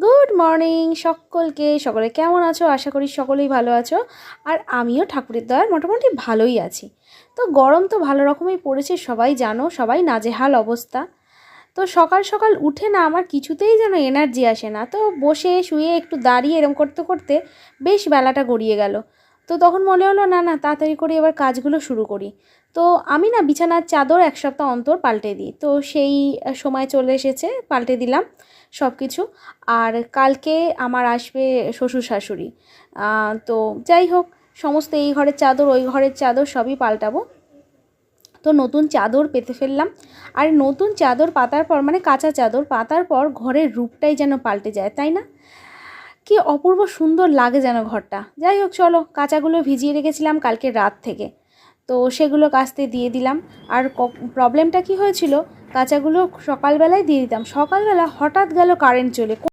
Good morning সকলে কেমন আছো? আশা করি সকলেই ভালো আছো। আর আমিও ঠাকুরের দয়ায় মোটামুটি ভালোই আছি। তো গরম তো ভালো রকমই পড়েছে, সবাই জানো, সবাই নাজেহাল অবস্থা। তো সকাল সকাল উঠে না আমার কিছুতেই যেন এনার্জি আসে না। তো বসে শুয়ে একটু দাঁড়িয়ে এরম করতে করতে বেশ বেলাটা গড়িয়ে গেল। তো তখন মনে হলো না না তাড়াতাড়ি করে এবার কাজগুলো শুরু করি। তো আমি না বিছানার চাদর এক সপ্তাহ অন্তর পাল্টে দিই। তো সেই সময় চলে এসেছে, পাল্টে দিলাম সব কিছু। আর কালকে আমার আসবে শ্বশুর শাশুড়ি। তো যাই হোক, সমস্ত এই ঘরের চাদর ওই ঘরের চাদর সবই পাল্টাবো। তো নতুন চাদর পেতে ফেললাম। আর নতুন চাদর পাতার পর, মানে কাঁচা চাদর পাতার পর ঘরের রূপটাই যেন পাল্টে যায়, তাই না? কি অপূর্ব সুন্দর লাগে যেন ঘরটা। যাই হোক, চলো, কাঁচাগুলো ভিজিয়ে রেখেছিলাম কালকে রাত থেকে, তো সেগুলো কাচতে দিয়ে দিলাম। আর প্রবলেমটা কি হয়েছিল, কাঁচাগুলো সকালবেলায় দিয়ে দিতাম, সকালবেলা হঠাৎ গেল কারেন্ট চলে।